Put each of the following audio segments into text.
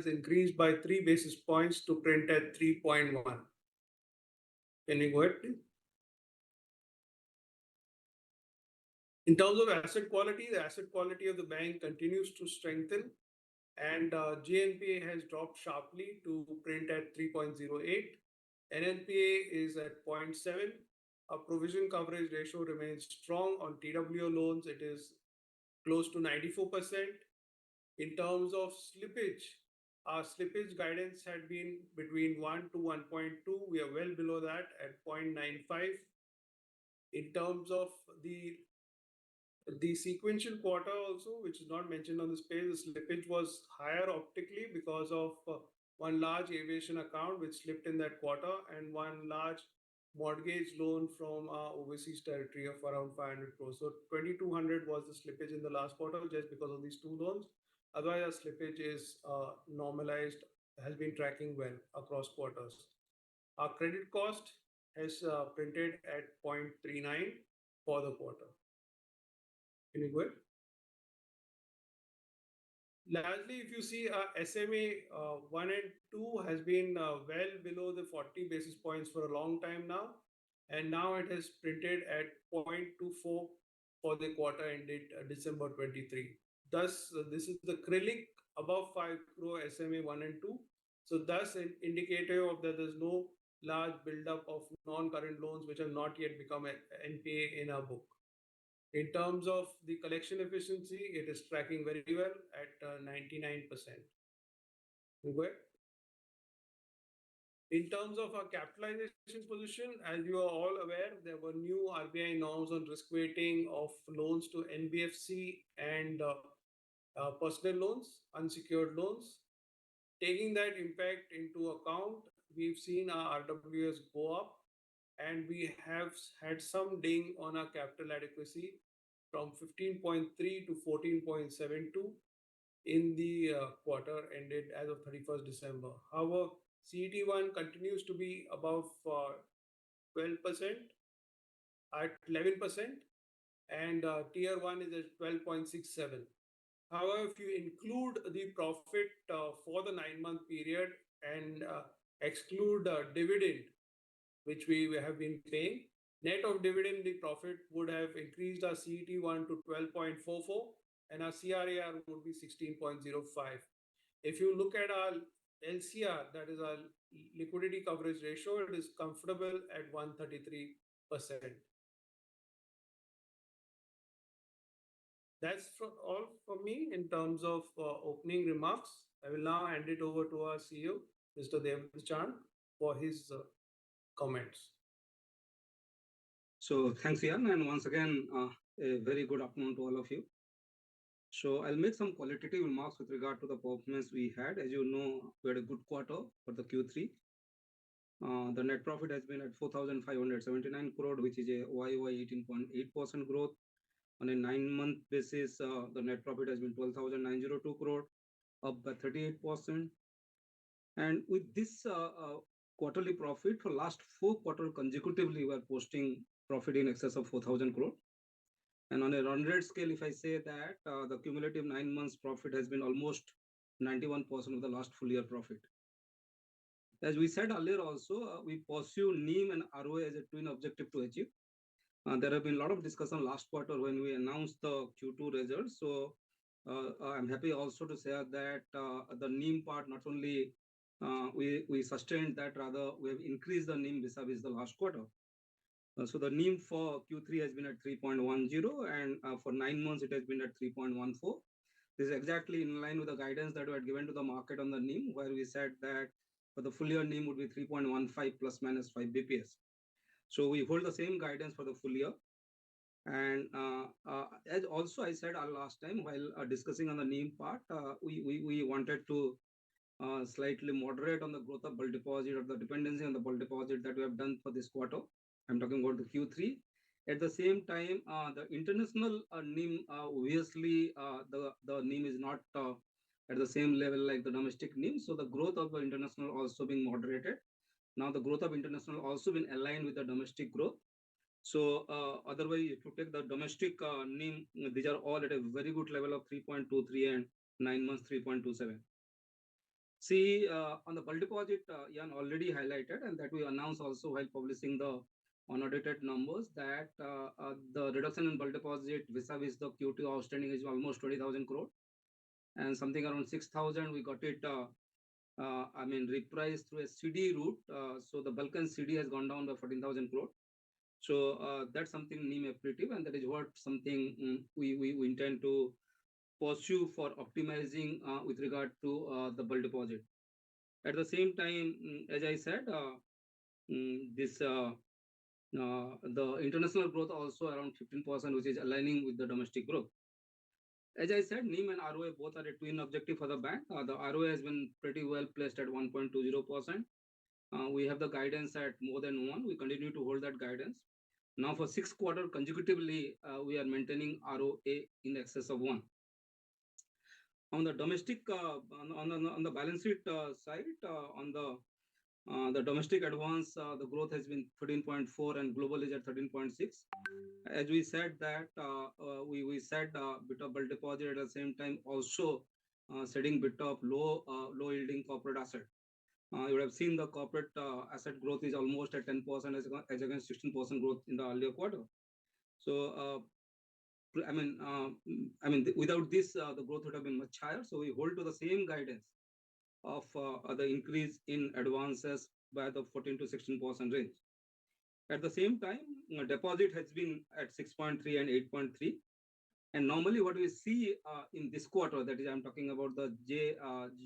increased by 3 basis points to print at 3.1. Can you go ahead, please? In terms of asset quality, the asset quality of the bank continues to strengthen, and GNPA has dropped sharply to print at 3.08. NNPA is at 0.7. Our provision coverage ratio remains strong. On TWO loans, it is close to 94%. In terms of slippage, our slippage guidance had been between 1 to 1.2. We are well below that at 0.95. In terms of the sequential quarter also, which is not mentioned on this page, the slippage was higher optically because of one large aviation account which slipped in that quarter, and one large mortgage loan from our overseas territory of around 500 crores. So 2200 was the slippage in the last quarter just because of these two loans. Otherwise, our slippage is normalized, has been tracking well across quarters. Our credit cost has printed at 0.39 for the quarter. Can you go ahead? Largely, if you see SMA 1 and 2 has been well below the 40 basis points for a long time now, and now it has printed at 0.24 for the quarter ended December 23. Thus, this is the acrylic above 5 crore SMA 1 and 2. So thus an indicator of that there's no large buildup of non-current loans which have not yet become an NPA in our book. In terms of the collection efficiency, it is tracking very well at 99%. Go ahead. In terms of our capitalization position, as you are all aware, there were new RBI norms on risk weighting of loans to NBFC and personal loans, unsecured loans. Taking that impact into account, we've seen our RWAs go up, and we have had some ding on our capital adequacy from 15.3 to 14.72 in the quarter ended as of 31st December. However, CET1 continues to be above 12% at 11%, and Tier 1 is at 12.67. However, if you include the profit for the 9-month period and exclude dividend, which we have been paying, net of dividend, the profit would have increased our CET1 to 12.44 and our CRAR would be 16.05. If you look at our LCR, that is our liquidity coverage ratio, it is comfortable at 133%. That's all for me in terms of opening remarks. I will now hand it over to our CEO, Mr. Devendra Chand, for his comments. So thanks, Ian, and once again, a very good afternoon to all of you. So I'll make some qualitative remarks with regard to the performance we had. As you know, we had a good quarter for the Q3. The net profit has been at 4,579 crore, which is a YOY 18.8% growth. On a 9-month basis, the net profit has been 12,902 crore, up by 38%. And with this quarterly profit, for last 4 quarters consecutively, we are posting profit in excess of 4,000 crore. And on a run rate scale, if I say that the cumulative 9 months profit has been almost 91% of the last full year profit. As we said earlier also, we pursue NIM and ROA as a twin objective to achieve. There have been a lot of discussion last quarter when we announced the Q2 results. So I'm happy also to say that the NIM part, not only we sustained that, rather we have increased the NIM vis-a-vis the last quarter. So the NIM for Q3 has been at 3.10 and for 9 months it has been at 3.14. This is exactly in line with the guidance that we had given to the market on the NIM, where we said that for the full year NIM would be 3.15 plus minus 5 BPS. So we hold the same guidance for the full year. And as also I said last time while discussing on the NIM part, we wanted to slightly moderate on the growth of bulk deposit or the dependency on the bulk deposit that we have done for this quarter. I'm talking about the Q3. At the same time, the international NIM, obviously the NIM is not at the same level like the domestic NIM. So the growth of the international also being moderated. Now the growth of international also been aligned with the domestic growth. So otherwise, if you take the domestic NIM, these are all at a very good level of 3.23 and 9 months 3.27. See, on the bulk deposit, Jan already highlighted, and that we announced also while publishing the unaudited numbers, that the reduction in bulk deposit vis-a-vis the Q2 outstanding is almost 20,000 crore, and something around 6,000 we got it. Repriced through a CD route. So the bulk and CD has gone down by 14,000 crore. So that's something NIM accretive, and that is what something we intend to pursue for optimizing with regard to the bulk deposit. At the same time, as I said, this the international growth also around 15%, which is aligning with the domestic growth. As I said, NIM and ROA both are a twin objective for the bank. The ROA has been pretty well placed at 1.20%. We have the guidance at more than 1. We continue to hold that guidance. Now, for 6 quarters consecutively, we are maintaining ROA in excess of 1. On the domestic, on the balance sheet side, on the domestic advance, the growth has been 13.4 and global is at 13.6. As we said that we said bit of bulk deposit at the same time also setting bit of low yielding corporate asset. You would have seen the corporate asset growth is almost at 10% as against 16% growth in the earlier quarter. So without this, the growth would have been much higher. So we hold to the same guidance of the increase in advances by the 14 to 16% range. At the same time, deposit has been at 6.3 and 8.3. And normally what we see in this quarter, that is I'm talking about the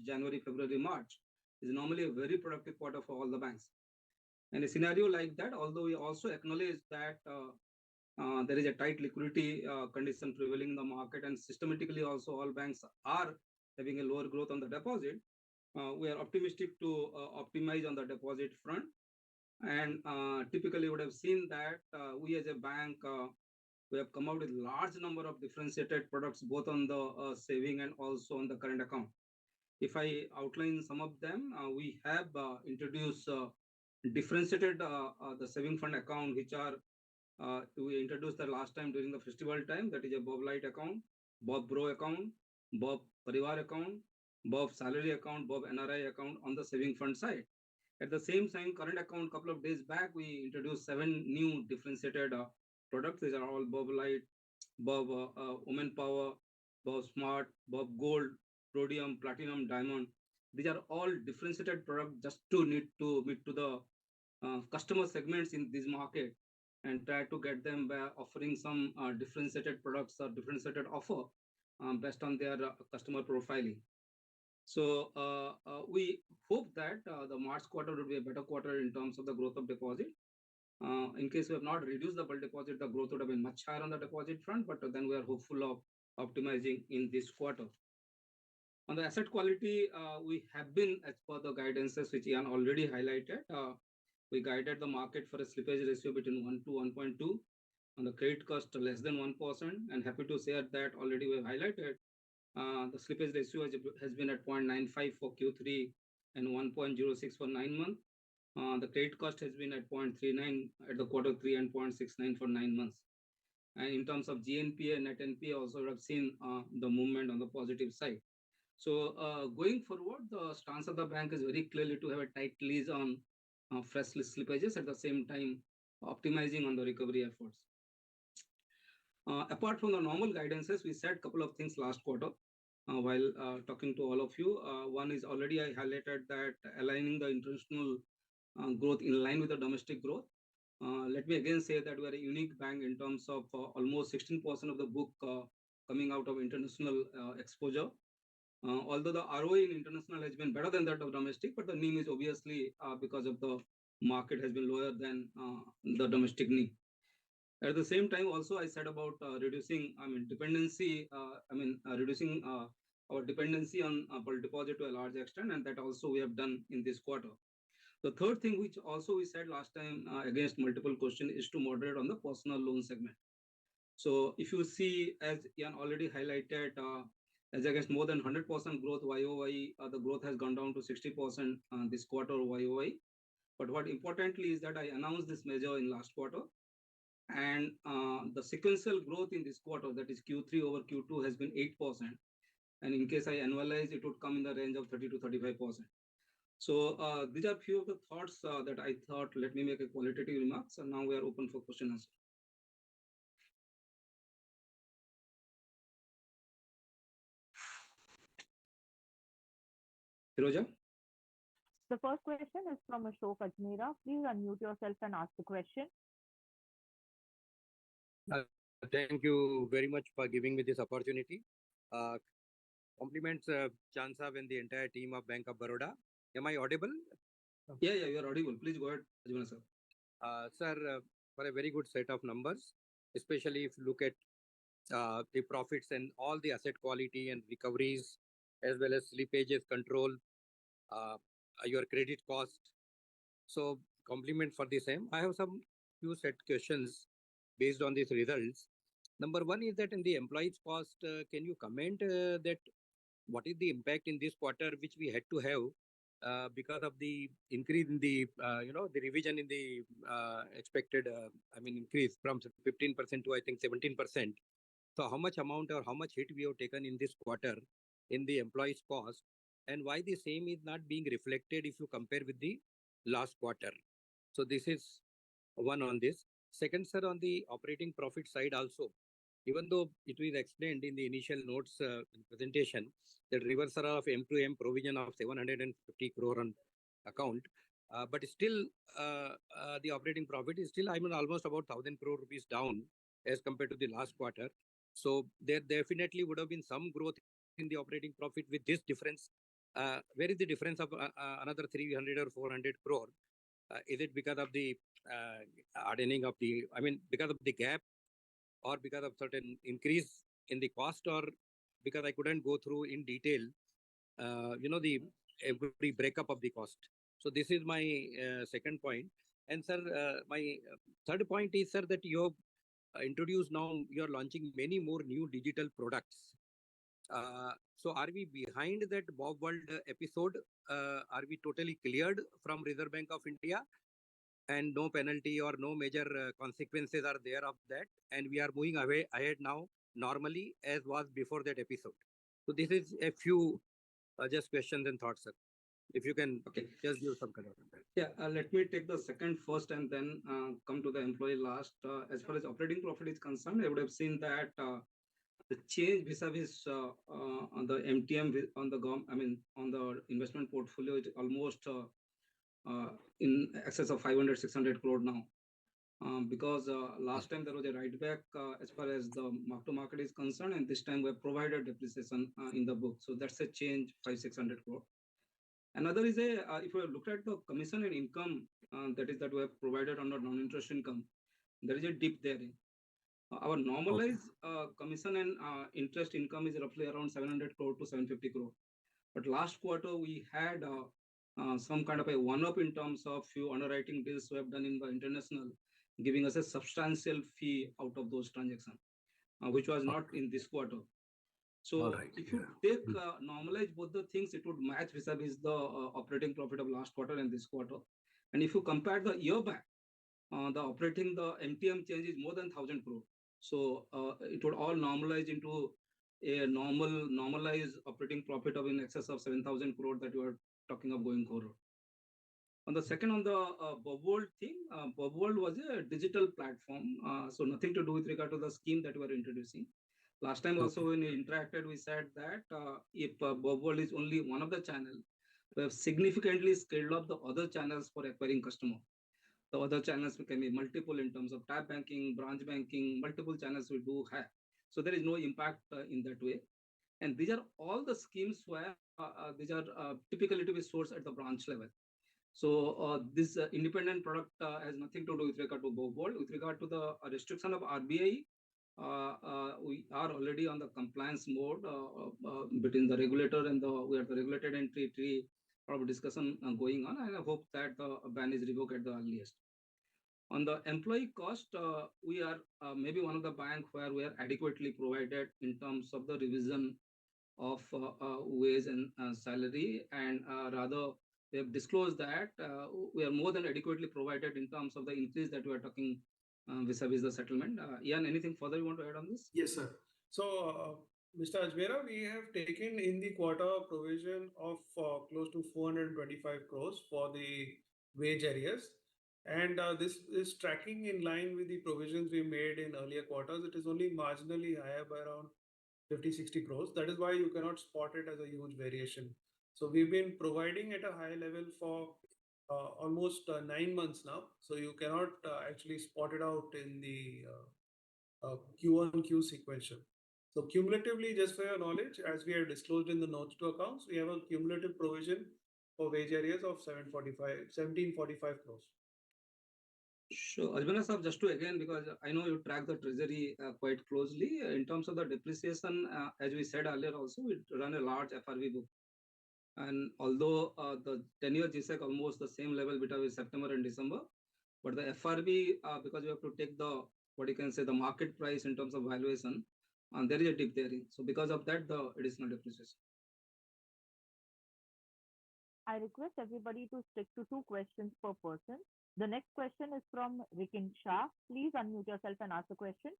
January, February, March, is normally a very productive quarter for all the banks. And a scenario like that, although we also acknowledge that there is a tight liquidity condition prevailing in the market, and systematically also all banks are having a lower growth on the deposit, we are optimistic to optimize on the deposit front. And typically you would have seen that we as a bank, we have come out with large number of differentiated products, both on the saving and also on the current account. If I outline some of them, we have introduced differentiated the saving fund account, which are we introduced the last time during the festival time, that is a Bob Light account, Bob Bro account, Bob Parivar account, Bob salary account, Bob NRI account on the saving fund side. At the same time, current account, couple of days back, we introduced 7 new differentiated products. These are all Bob Light, Bob Women Power, Bob Smart, Bob Gold, Rhodium, Platinum, Diamond. These are all differentiated products just to meet to the customer segments in this market and try to get them by offering some differentiated products or differentiated offer based on their customer profiling. So we hope that the March quarter will be a better quarter in terms of the growth of deposit. In case we have not reduced the bulk deposit, the growth would have been much higher on the deposit front, but then we are hopeful of optimizing in this quarter. On the asset quality, we have been, as per the guidances which Ian already highlighted, we guided the market for a slippage ratio between 1 to 1.2, on the credit cost less than 1%, and happy to say that already we have highlighted the slippage ratio has been at 0.95 for Q3 and 1.06 for 9 months. The credit cost has been at 0.39 at the quarter 3 and 0.69 for 9 months. And in terms of GNPA and net NPA, also we have seen the movement on the positive side. So going forward, the stance of the bank is very clearly to have a tight leash on fresh slippages, at the same time optimizing on the recovery efforts. Apart from the normal guidances, we said a couple of things last quarter while talking to all of you. One is already I highlighted that aligning the international growth in line with the domestic growth. Let me again say that we are a unique bank in terms of almost 16% of the book coming out of international exposure. Although the ROE in international has been better than that of domestic, but the NIM is obviously because of the market has been lower than the domestic NIM. At the same time, also I said about reducing, dependency, reducing our dependency on bulk deposit to a large extent, and that also we have done in this quarter. The third thing, which also we said last time against multiple questions, is to moderate on the personal loan segment. So if you see, as Ian already highlighted, as against more than 100% growth YOY, the growth has gone down to 60% this quarter YOY. But what importantly is that I announced this measure in last quarter, and the sequential growth in this quarter, that is Q3 over Q2, has been 8%. and in case I annualize, it would come in the range of 30 to 35%. So these are few of the thoughts that I thought. Let me make a qualitative remarks, and now we are open for question answer. Firoja? The first question is from Ashok Ajmera. Please unmute yourself and ask the question. Thank you very much for giving me this opportunity. Compliments Chansab and the entire team of Bank of Baroda. Am I audible? Yeah, you are audible. Please go ahead, Ajmera sir. Sir, for a very good set of numbers, especially if you look at the profits and all the asset quality and recoveries, as well as slippages control, your credit cost. So compliment for the same. I have some few set questions based on these results. Number one is that in the employees cost, can you comment that what is the impact in this quarter which we had to have because of the increase in the the revision in the expected increase from 15% to I think 17%. So how much amount or how much hit we have taken in this quarter in the employees cost, and why the same is not being reflected if you compare with the last quarter? So this is one on this. Second, sir, on the operating profit side also, even though it was explained in the initial notes in presentation that reversal of M2M provision of 750 crore on account, but still the operating profit is still almost about 1,000 crore rupees down as compared to the last quarter. So there definitely would have been some growth in the operating profit with this difference. Where is the difference of another 300 or 400 crore? Is it because of the hardening of the, because of the gap, or because of certain increase in the cost, or because I couldn't go through in detail, the every breakup of the cost. So this is my second point. And sir, my third point is, sir, that you have introduced now, you are launching many more new digital products. So are we behind that Bob World episode? Are we totally cleared from Reserve Bank of India, and no penalty or no major consequences are there of that, and we are moving ahead now normally as was before that episode? So this is a few just questions and thoughts, sir. If you can just give some color on that. Yeah, let me take the second first and then come to the employee last. As far as operating profit is concerned, I would have seen that the change vis-a-vis on the MTM on the on the investment portfolio is almost in excess of 500-600 crore now, because last time there was a write back as far as the mark to market is concerned, and this time we have provided depreciation in the book, so that's a change 500-600 crore. Another is a if you look at the commission and income that we have provided under non-interest income, there is a dip there. Our normalized commission and interest income is roughly around 700 crore to 750 crore. But last quarter, we had some kind of a one-up in terms of few underwriting deals we have done in the international, giving us a substantial fee out of those transactions, which was not in this quarter. So if you take normalize both the things, it would match vis-a-vis the operating profit of last quarter and this quarter. And if you compare the year back, the MTM change is more than 1,000 crore. So it would all normalize into a normalized operating profit of in excess of 7,000 crore that you are talking of going forward. On the second, on the Bob World thing, Bob World was a digital platform, so nothing to do with regard to the scheme that we are introducing. Last time also when we interacted, we said that if Bob World is only one of the channels, we have significantly scaled up the other channels for acquiring customer. The other channels can be multiple in terms of tap banking, branch banking, multiple channels we do have. So there is no impact in that way. And these are all the schemes where these are typically to be sourced at the branch level. So this independent product has nothing to do with regard to Bob World. With regard to the restriction of RBI, we are already on the compliance mode between the regulator and we are the regulated entity. Probably discussion going on, and I hope that the ban is revoked at the earliest. On the employee cost, we are maybe one of the bank where we are adequately provided in terms of the revision of wage and salary, and rather we have disclosed that we are more than adequately provided in terms of the increase that we are talking vis-a-vis the settlement. Ian, anything further you want to add on this? Yes, sir. So Mr. Ajmera, we have taken in the quarter provision of close to 425 crores for the wage arrears. And this is tracking in line with the provisions we made in earlier quarters. It is only marginally higher by around 50-60 crores. That is why you cannot spot it as a huge variation. So we've been providing at a high level for almost 9 months now. So you cannot actually spot it out in the Q1Q sequential. So cumulatively, just for your knowledge, as we have disclosed in the notes to accounts, we have a cumulative provision for wage areas of 1745 crores. Sure. Ajmera sir, just to again, because I know you track the treasury quite closely. In terms of the depreciation, as we said earlier also, we run a large FRV book. And although the 10-year GSEC almost the same level between September and December, but the FRB, because you have to take the, what you can say, the market price in terms of valuation, and there is a dip there. So because of that, the additional depreciation. I request everybody to stick to 2 questions per person. The next question is from Rikin Shah. Please unmute yourself and ask the question.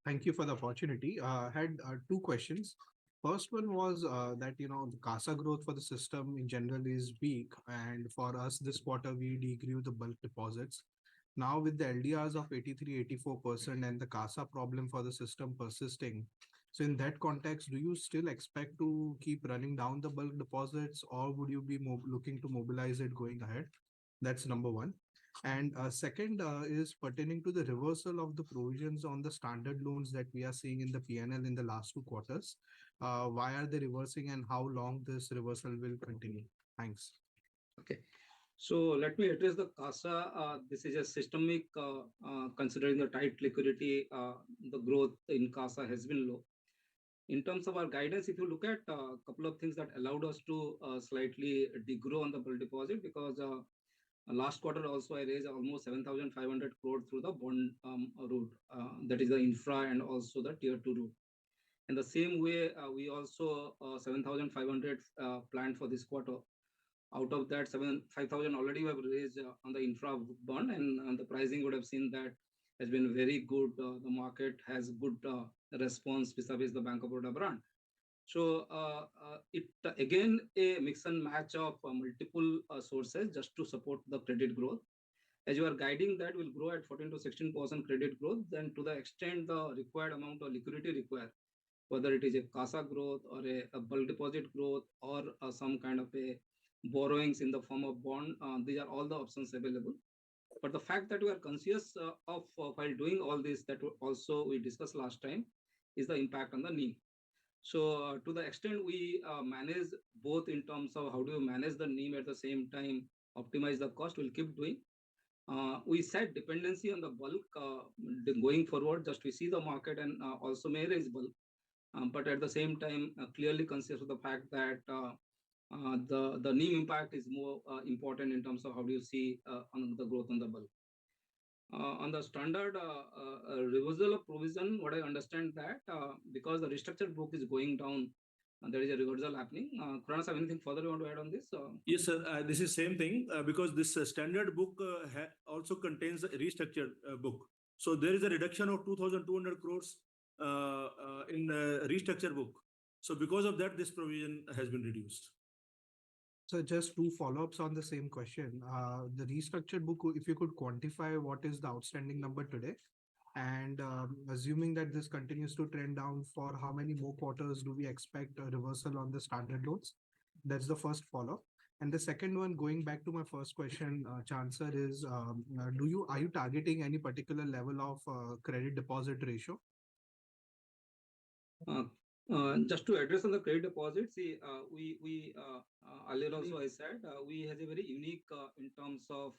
Thank you for the opportunity. I had 2 questions. First one was that, the CASA growth for the system in general is weak. And for us, this quarter, we degrew the bulk deposits. Now, with the LDRs of 83-84% and the CASA problem for the system persisting, so in that context, do you still expect to keep running down the bulk deposits, or would you be looking to mobilize it going ahead? That's number one. And second is pertaining to the reversal of the provisions on the standard loans that we are seeing in the PNL in the last 2 quarters. Why are they reversing, and how long this reversal will continue? Thanks. Okay. So let me address the CASA. This is a systemic, considering the tight liquidity, the growth in CASA has been low. In terms of our guidance, if you look at a couple of things that allowed us to slightly degrow on the bulk deposit, because last quarter also I raised almost 7,500 crore through the bond route, that is the infra and also the tier 2 route. In the same way, we also 7,500 planned for this quarter. Out of that, 5,000 already we have raised on the infra bond, and the pricing would have seen that has been very good. The market has good response vis-a-vis the Bank of Baroda brand. So it again a mix and match of multiple sources just to support the credit growth. As you are guiding that will grow at 14 to 16% credit growth, then to the extent the required amount of liquidity required, whether it is a CASA growth or a bulk deposit growth or some kind of a borrowings in the form of bond, these are all the options available. But the fact that we are conscious of while doing all this, that also we discussed last time, is the impact on the NIM. So to the extent we manage both in terms of how do you manage the NIM at the same time optimize the cost, we'll keep doing. We said dependency on the bulk going forward, just we see the market and also may raise bulk. But at the same time, clearly conscious of the fact that the NIM impact is more important in terms of how do you see on the growth on the bulk. On the standard reversal of provision, what I understand that because the restructured book is going down, there is a reversal happening. Khurana, have anything further you want to add on this? Yes, sir. This is same thing because this standard book also contains a restructured book. So there is a reduction of 2,200 crores in restructured book. So because of that, this provision has been reduced. So just 2 follow-ups on the same question. The restructured book, if you could quantify what is the outstanding number today, and assuming that this continues to trend down, for how many more quarters do we expect a reversal on the standard loans? That's the first follow-up. And the second one, going back to my first question, Chancellor, is are you targeting any particular level of credit deposit ratio? Just to address on the credit deposit, see, we earlier also I said we have a very unique in terms of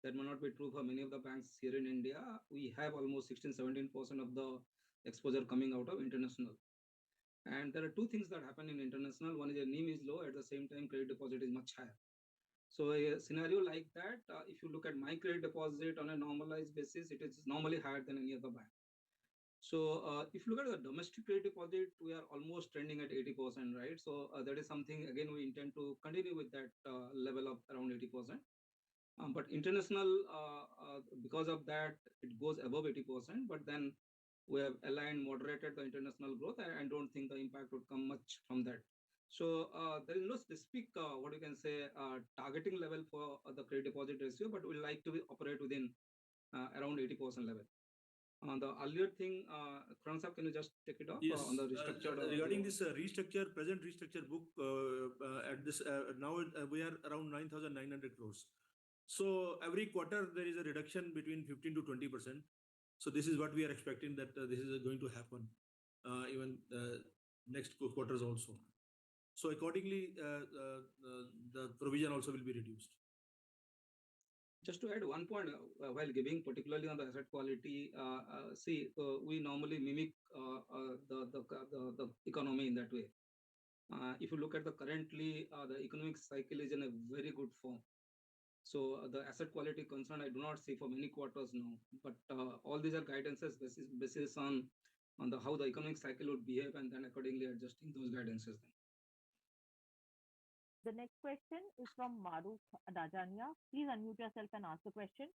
that may not be true for many of the banks here in India. We have almost 16-17% of the exposure coming out of international. And there are 2 things that happen in international. One is the NIM is low, at the same time credit deposit is much higher. So a scenario like that, if you look at my credit deposit on a normalized basis, it is normally higher than any other bank. So if you look at the domestic credit deposit, we are almost trending at 80%, right? So that is something, again, we intend to continue with that level of around 80%. But international, because of that, it goes above 80%. But then we have aligned, moderated the international growth. I don't think the impact would come much from that. So there is no specific, what you can say, targeting level for the credit deposit ratio, but we like to operate within around 80% level. On the earlier thing, Kransa, can you just take it off on the restructured? Regarding this present restructure book, at this now we are around 9,900 crores. So every quarter there is a reduction between 15 to 20%. So this is what we are expecting, that this is going to happen even next quarters also. So accordingly, the provision also will be reduced. Just to add one point, while giving particularly on the asset quality, we normally mimic the economy in that way. If you look at the currently, the economic cycle is in a very good form. So the asset quality concern I do not see for many quarters now, but all these are guidances basis on the how the economic cycle would behave, and then accordingly adjusting those guidances. The next question is from Maruf Dajania. Please unmute yourself and ask the question.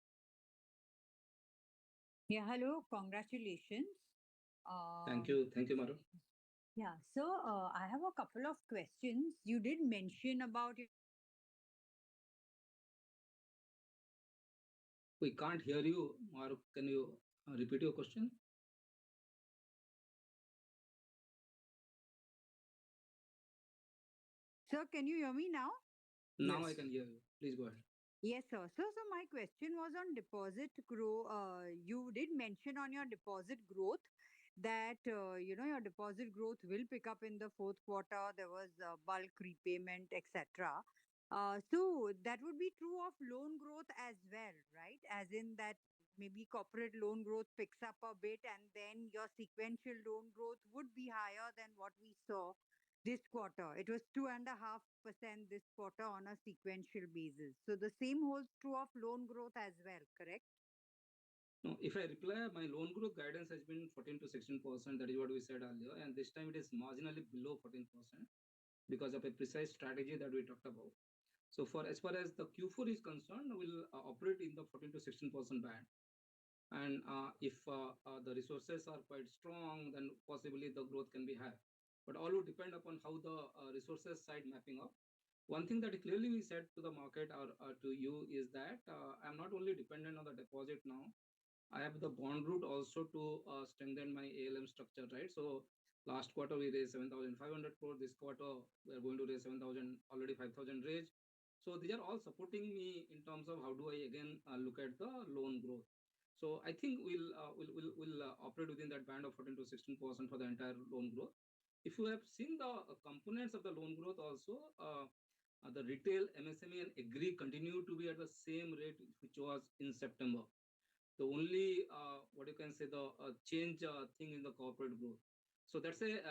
Yeah, hello, congratulations. Thank you, Maruf. Yeah, so I have a couple of questions. You did mention about We can't hear you, Maruf. Can you repeat your question? Sir, can you hear me now? Now Yes. I can hear you. Please go ahead. Yes, sir. So my question was on deposit growth. You did mention on your deposit growth that your deposit growth will pick up in the fourth quarter. There was bulk repayment, etc. So that would be true of loan growth as well, right? As in that maybe corporate loan growth picks up a bit, and then your sequential loan growth would be higher than what we saw this quarter. It was 2.5% this quarter on a sequential basis. So the same holds true of loan growth as well, correct? No, if I reply, my loan growth guidance has been 14 to 16%. That is what we said earlier, and this time it is marginally below 14% because of a precise strategy that we talked about. So as far as the Q4 is concerned, we'll operate in the 14 to 16% band. And if the resources are quite strong, then possibly the growth can be higher. But all would depend upon how the resources side mapping up. One thing that clearly we said to the market or to you is that I'm not only dependent on the deposit now, I have the bond route also to strengthen my ALM structure, right? So last quarter we raised 7,500 crore. This quarter we are going to raise 7,000, already 5,000 raised. So these are all supporting me in terms of how do I again look at the loan growth. So I think we'll operate within that band of 14 to 16% for the entire loan growth. If you have seen the components of the loan growth also, the retail, MSME and agri continue to be at the same rate which was in September. The only, what you can say, the change thing in the corporate growth. So that's a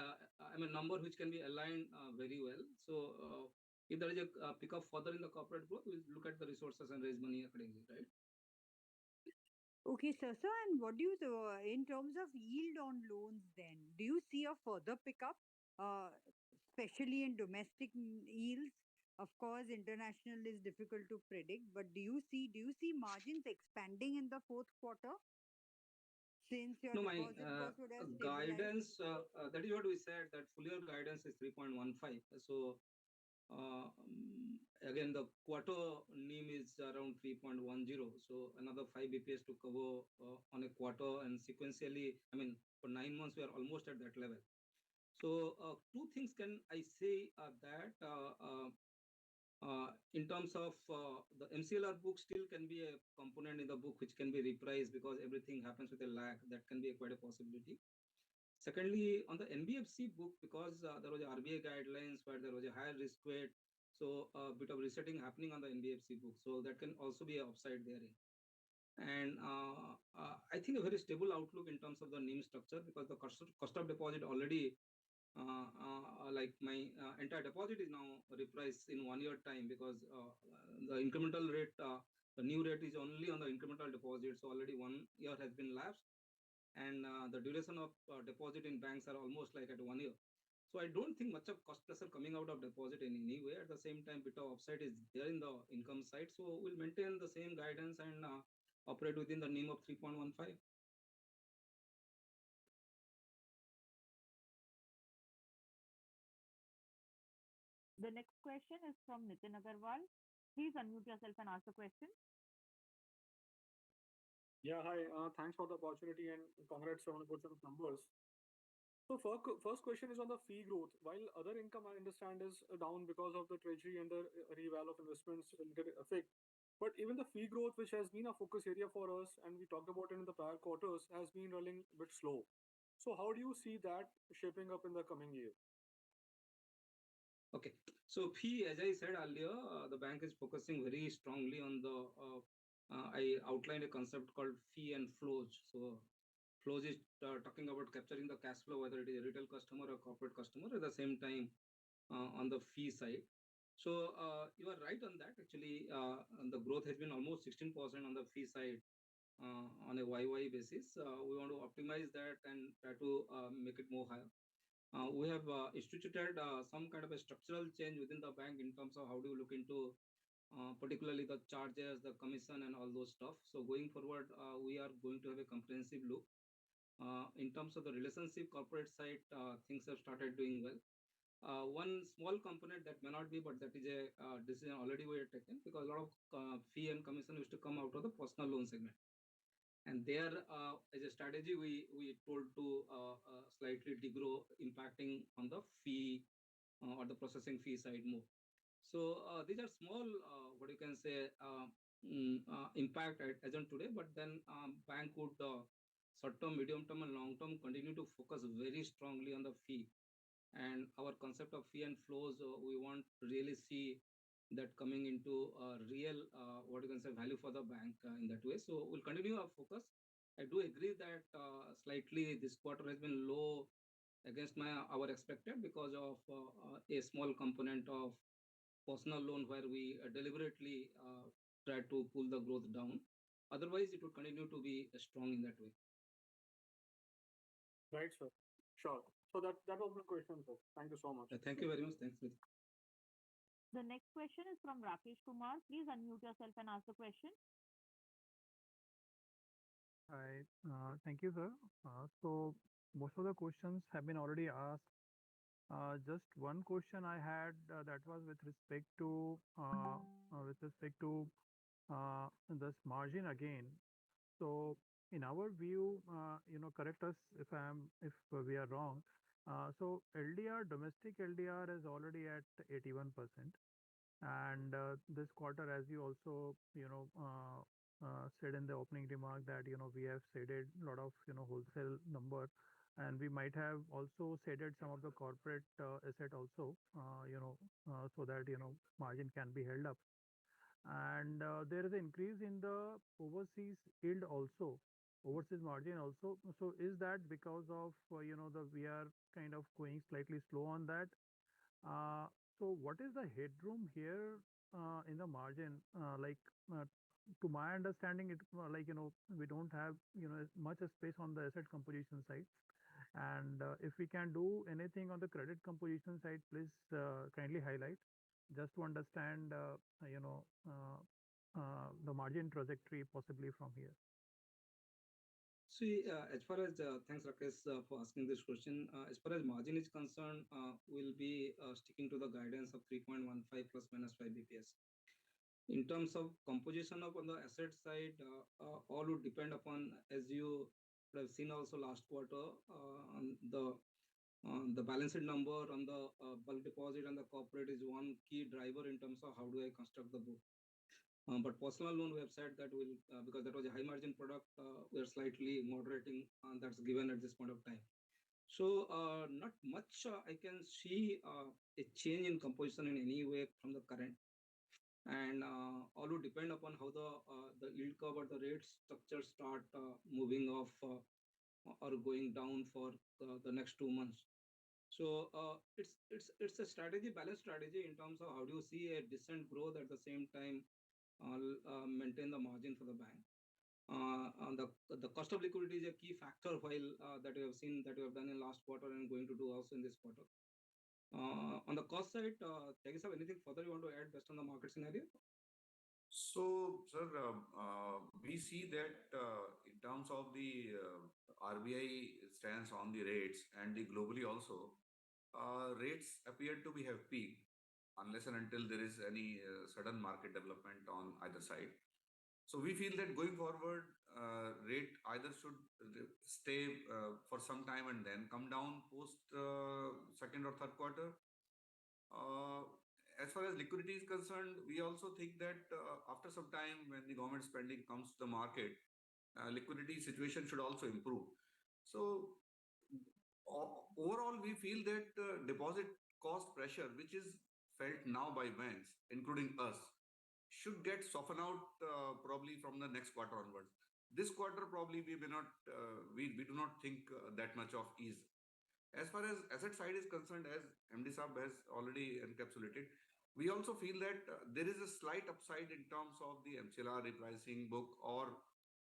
number which can be aligned very well. So if there is a pickup further in the corporate growth, we'll look at the resources and raise money accordingly, right? Okay, sir. So, and what do you, in terms of yield on loans then, do you see a further pickup, especially in domestic yields? Of course, international is difficult to predict, but do you see margins expanding in the fourth quarter? Since your No, my deposit growth would have guidance, that is what we said, that full year guidance is 3.15. So again, the quarter NIM is around 3.10. So another 5 BPS to cover on a quarter, and sequentially, for 9 months, we are almost at that level. So two things can I say that in terms of the MCLR book still can be a component in the book which can be repriced because everything happens with a lag. That can be quite a possibility. Secondly, on the NBFC book, because there was RBI guidelines where there was a higher risk weight, so a bit of resetting happening on the NBFC book. So that can also be an upside there. And I think a very stable outlook in terms of the NIM structure, because the cost of deposit already, like my entire deposit is now repriced in 1 year time, because the incremental rate, the new rate is only on the incremental deposit. So already 1 year has been lapsed. And the duration of deposit in banks are almost like at 1 year. So I don't think much of cost pressure coming out of deposit in any way. At the same time, bit of upside is there in the income side. So we'll maintain the same guidance and operate within the NIM of 3.15. The next question is from Nitin Agarwal. Please unmute yourself and ask the question. Yeah, hi. Thanks for the opportunity and congrats on a good set of numbers. So first question is on the fee growth. While other income I understand is down because of the treasury and the reval of investments will get effect. But even the fee growth, which has been a focus area for us, and we talked about it in the prior quarters, has been running a bit slow. So how do you see that shaping up in the coming year? Okay. So fee, as I said earlier, the bank is focusing very strongly on the. I outlined a concept called fee and flows. So flows is talking about capturing the cash flow, whether it is a retail customer or corporate customer, at the same time on the fee side. So you are right on that. Actually, the growth has been almost 16% on the fee side on a YY basis. We want to optimize that and try to make it more higher. We have instituted some kind of a structural change within the bank in terms of how do you look into particularly the charges, the commission, and all those stuff. So going forward, we are going to have a comprehensive look. In terms of the relationship corporate side, things have started doing well. One small component that may not be, but that is a decision already we have taken because a lot of fee and commission used to come out of the personal loan segment. And there, as a strategy, we told to slightly degrow, impacting on the fee or the processing fee side more. So these are small, what you can say, impact as on today. But then bank would short term, medium term, and long term continue to focus very strongly on the fee. And our concept of fee and flows, we want to really see that coming into real, what you can say, value for the bank in that way. So we'll continue our focus. I do agree that slightly this quarter has been low against our expected because of a small component of personal loan where we deliberately try to pull the growth down. Otherwise, it would continue to be strong in that way. Right, sir. Sure. So that was my question, sir. Thank you so much. Thank you very much. Thanks, Smriti. The next question is from Rakesh Kumar. Please unmute yourself and ask the question. Hi, thank you, sir. So most of the questions have been already asked. Just one question I had that was with respect to this margin again. So in our view, correct us if we are wrong. So LDR, domestic LDR is already at 81%. And this quarter, as you also, said in the opening remark that, we have shaded a lot of, wholesale number, and we might have also shaded some of the corporate asset also, so that, margin can be held up. And there is an increase in the overseas yield also, overseas margin also. So is that because of, we are kind of going slightly slow on that? So what is the headroom here in the margin? To my understanding, it we don't have much space on the asset composition side. And if we can do anything on the credit composition side, please kindly highlight just to understand the margin trajectory possibly from here. See, as far as thanks Rakesh for asking this question. As far as margin is concerned, we'll be sticking to the guidance of 3.15 plus minus 5 bps. In terms of composition of on the asset side, all would depend upon, as you have seen also last quarter, on the balance sheet number on the bulk deposit and the corporate is one key driver in terms of how do I construct the book. But personal loan, we have said that we'll, because that was a high margin product, we are slightly moderating, that's given at this point of time. So not much I can see a change in composition in any way from the current. And all would depend upon how the yield curve or the rate structure start moving off or going down for the next 2 months. So it's a strategy, balanced strategy in terms of how do you see a decent growth at the same time maintain the margin for the bank. The cost of liquidity is a key factor while that we have seen that we have done in last quarter and going to do also in this quarter. On the cost side, Tyagis, have anything further you want to add based on the market scenario? So, sir, we see that in terms of the RBI stance on the rates and the globally also, rates appear to be have peaked. unless and until there is any sudden market development on either side. So we feel that going forward, rate either should stay for some time and then come down post second or third quarter. Uh, as far as liquidity is concerned, we also think that after some time, when the government spending comes to the market, liquidity situation should also improve. So overall, we feel that deposit cost pressure, which is felt now by banks, including us, should get softened out probably from the next quarter onwards. This quarter, probably we may not, we do not think that much of ease. As far as asset side is concerned, as MD Saab has already encapsulated, we also feel that there is a slight upside in terms of the MCLR repricing book or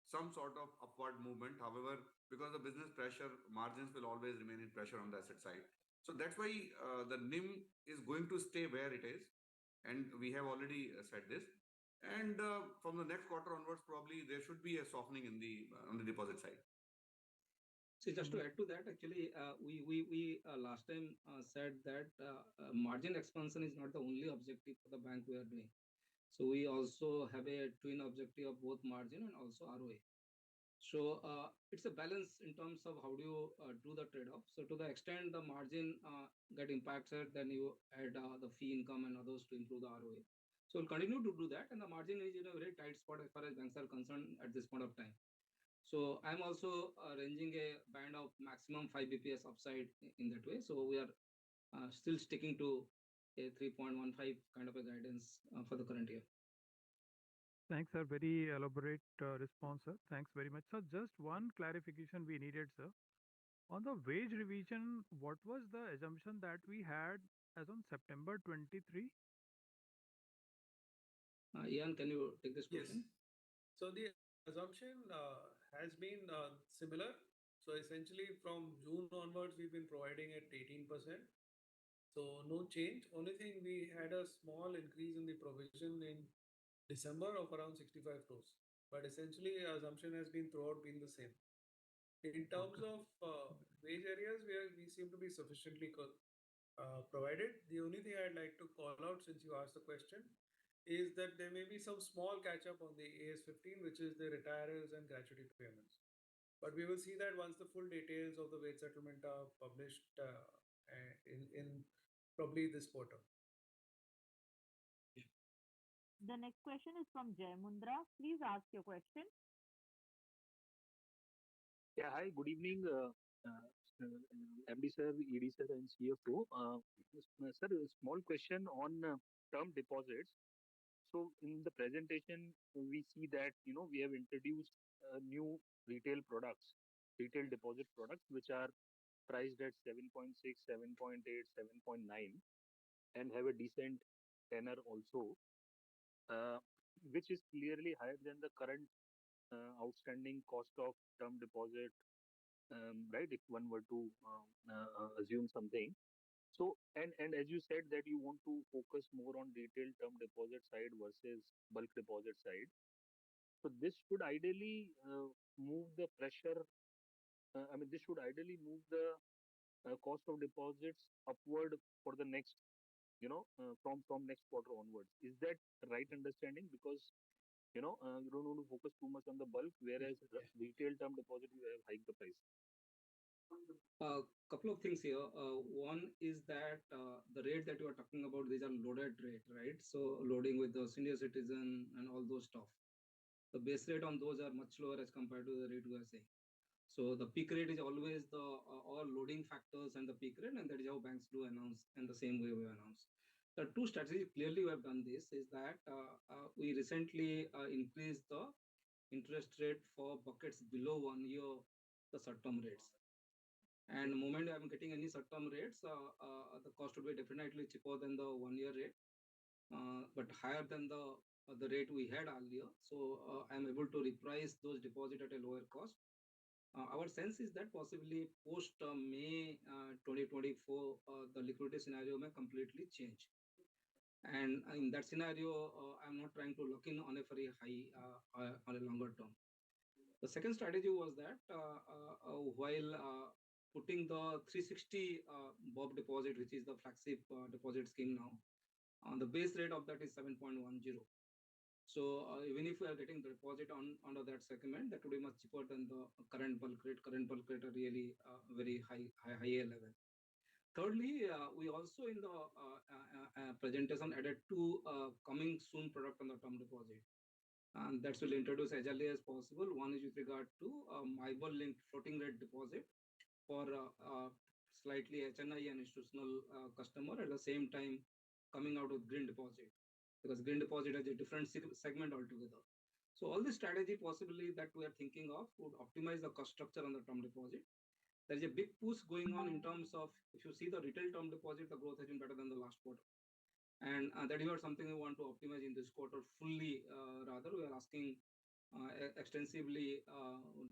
some sort of upward movement. However, because of business pressure, margins will always remain in pressure on the asset side. So that's why the NIM is going to stay where it is. And we have already said this. And from the next quarter onwards, probably there should be a softening in the on the deposit side. So just to add to that, actually, we last time said that margin expansion is not the only objective for the bank we are doing. So we also have a twin objective of both margin and also ROA. So it's a balance in terms of how do you do the trade-off. So to the extent the margin get impacted, then you add the fee income and others to improve the ROA. So we'll continue to do that, and the margin is in a very tight spot as far as banks are concerned at this point of time. So I'm also ranging a band of maximum 5 bps upside in that way. So we are still sticking to a 3.15 kind of a guidance for the current year. Thanks, sir. Very elaborate response, sir. Thanks very much. So just one clarification we needed, sir. On the wage revision, what was the assumption that we had as on September 23? Ian, can you take this Yes. question? So the assumption has been similar. So essentially from June onwards, we've been providing at 18%. So no change. Only thing, we had a small increase in the provision in December of around 65 crores. But essentially, assumption has been throughout been the same. In terms of wage areas, we seem to be sufficiently provided. The only thing I'd like to call out, since you asked the question, is that there may be some small catch up on the AS15, which is the retirers and gratuity payments. But we will see that once the full details of the wage settlement are published in probably this quarter. The next question is from Jay Mundra. Please ask your question. Yeah, hi, good evening, MD sir, ED sir, and CFO. Sir, a small question on term deposits. So in the presentation, we see that we have introduced new retail products, retail deposit products, which are priced at 7.6, 7.8, 7.9, and have a decent tenor also, which is clearly higher than the current outstanding cost of term deposit, right? If one were to assume something. So, and as you said that you want to focus more on retail term deposit side versus bulk deposit side. So this should ideally move the pressure. This should ideally move the cost of deposits upward for the next, from next quarter onwards. Is that right understanding? Because you don't want to focus too much on the bulk, whereas retail term deposit you have hiked the price. Couple of things here. One is that the rate that you are talking about, these are loaded rate, right? So loading with the senior citizen and all those stuff. The base rate on those are much lower as compared to the rate we are saying. So the peak rate is always the all loading factors and the peak rate, and that is how banks do announce, and the same way we announce. The two strategies clearly we have done this is that we recently increased the interest rate for buckets below 1 year, the short-term rates. And the moment I'm getting any short-term rates, the cost would be definitely cheaper than the 1 year rate, but higher than the rate we had earlier. So I'm able to reprice those deposits at a lower cost. Our sense is that possibly post May 2024, the liquidity scenario may completely change. And in that scenario, I'm not trying to lock in on a very high on a longer term. The second strategy was that while putting the 360 Bob deposit, which is the flagship deposit scheme now, The base rate of that is 7.10. So even if we are getting the deposit under that segment, that would be much cheaper than the current bulk rate. Current bulk rate are really very higher level. Thirdly, we also in the presentation added two coming soon product on the term deposit. And that will introduce as early as possible. One is with regard to MIBOR linked floating rate deposit for slightly HNI and institutional customer, at the same time coming out with green deposit, because green deposit has a different segment altogether. So all the strategy possibly that we are thinking of would optimize the cost structure on the term deposit. There is a big push going on in terms of, if you see the retail term deposit, the growth has been better than the last quarter. And that is not something we want to optimize in this quarter fully. Rather, we are asking extensively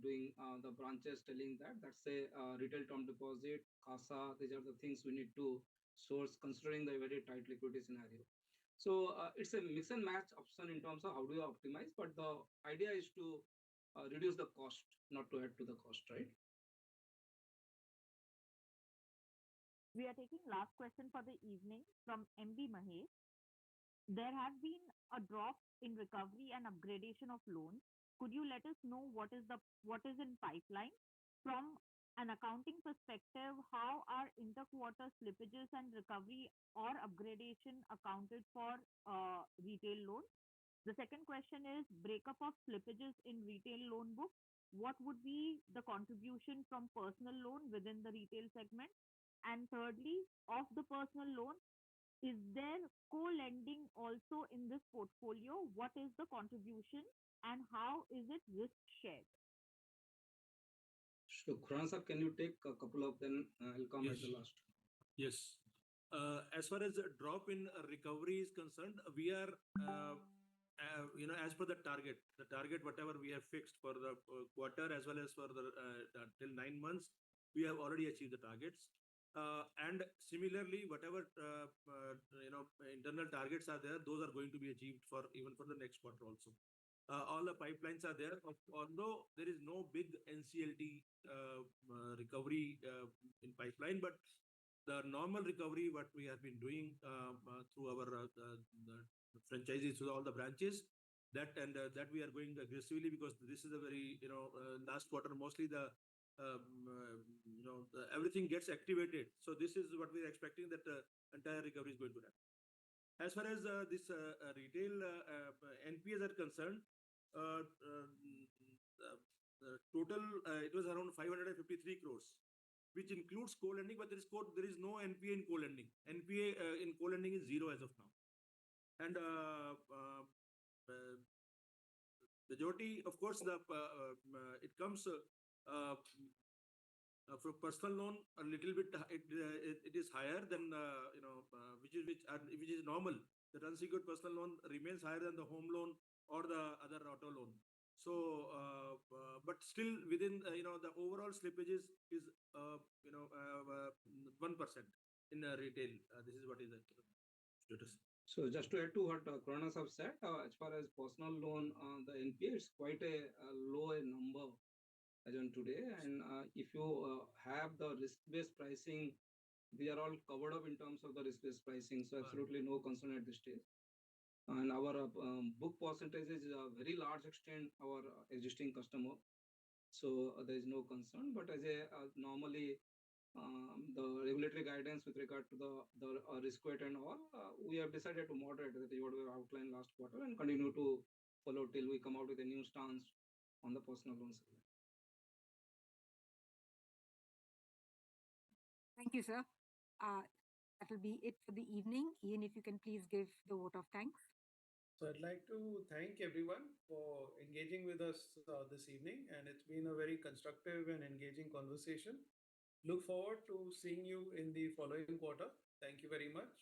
doing the branches telling that that's a retail term deposit, CASA, these are the things we need to source considering the very tight liquidity scenario. So it's a mix and match option in terms of how do you optimize, but the idea is to reduce the cost, not to add to the cost, right? We are taking last question for the evening from MB Mahesh. There has been a drop in recovery and upgradation of loans. Could you let us know what is in pipeline? From an accounting perspective, how are inter-quarter slippages and recovery or upgradation accounted for retail loans? The second question is breakup of slippages in retail loan book. What would be the contribution from personal loan within the retail segment? And thirdly, of the personal loan, is there co-lending also in this portfolio? What is the contribution and how is it risk shared? So, Khurana sir, can you take a couple of them? I'll come at the last. Yes. As far as the drop in recovery is concerned, we are, as per the target whatever we have fixed for the quarter as well as for the till 9 months, we have already achieved the targets. And similarly, whatever internal targets are there, those are going to be achieved for even for the next quarter also. All the pipelines are there. Although there is no big NCLT recovery in pipeline, but the normal recovery what we have been doing through our the franchises, through all the branches, that we are going aggressively, because this is a very last quarter mostly the everything gets activated. So this is what we are expecting, that entire recovery is going to happen. As far as this retail NPAs are concerned, total it was around 553 crores, which includes co-lending, but there is no NPA in co-lending. NPA in co-lending is 0 as of now. And majority, of course, it comes for personal loan a little bit. It is higher than which is normal. The unsecured personal loan remains higher than the home loan or the other auto loan. So, but still within the overall slippages is 1% in retail. This is what is the status. So just to add to what Khurana have said, as far as personal loan, the NPA is quite a low number as on today. And if you have the risk-based pricing, we are all covered up in terms of the risk-based pricing. So absolutely no concern at this stage. And our book percentage is a very large extent our existing customer. So there is no concern. But as a normally the regulatory guidance with regard to the risk weight and all, we have decided to moderate that is what we have outlined last quarter and continue to follow till we come out with a new stance on the personal loan segment. Thank you, sir. That will be it for the evening. Ian, if you can please give the vote of thanks. So I'd like to thank everyone for engaging with us this evening, and it's been a very constructive and engaging conversation. Look forward to seeing you in the following quarter. Thank you very much.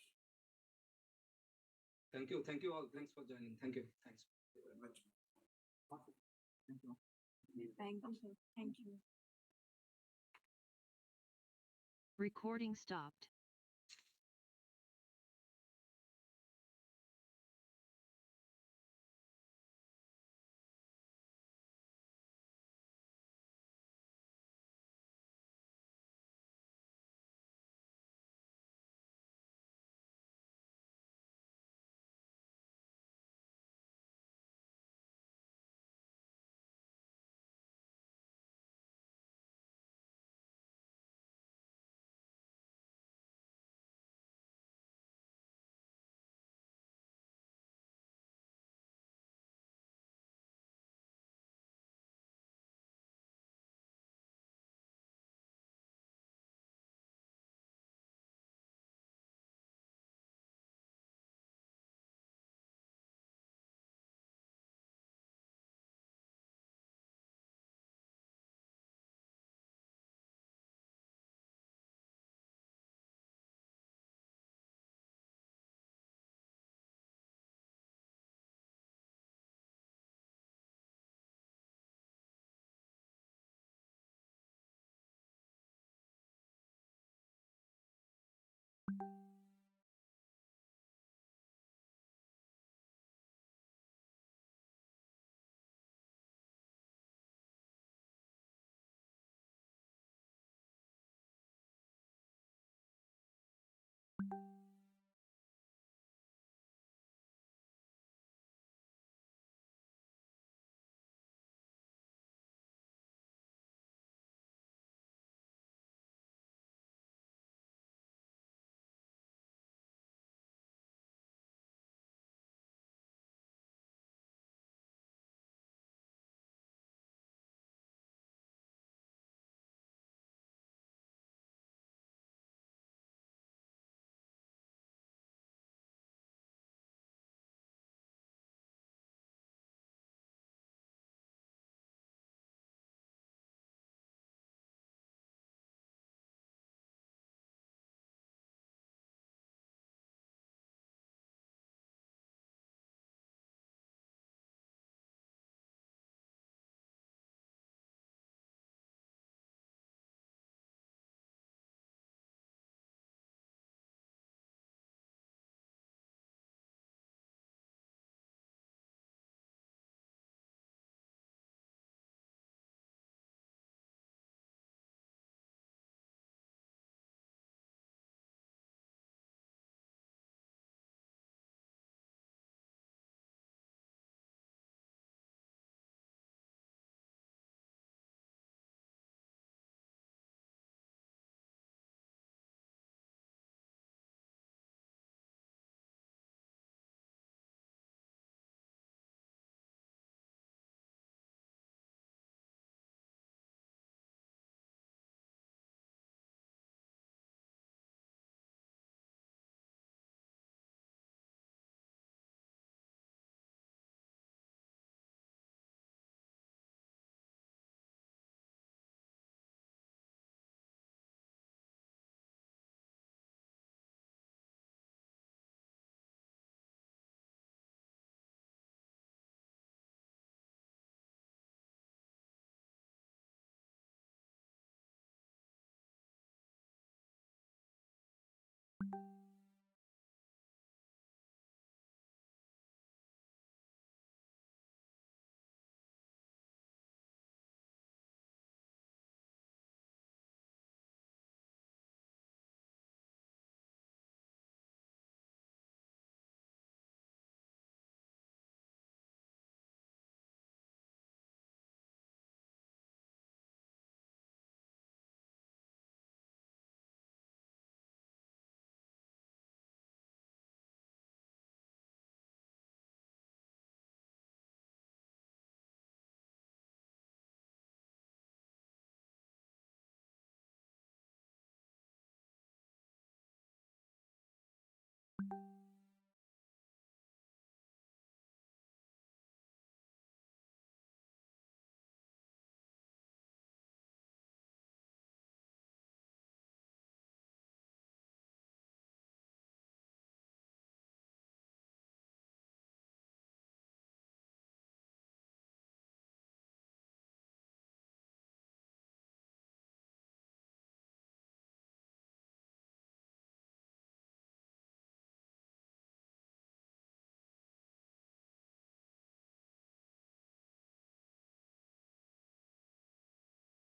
Thank you all. Thanks for joining. Thank you. Thanks very much. Thank you. Thank you, sir. Thank you. Recording stopped.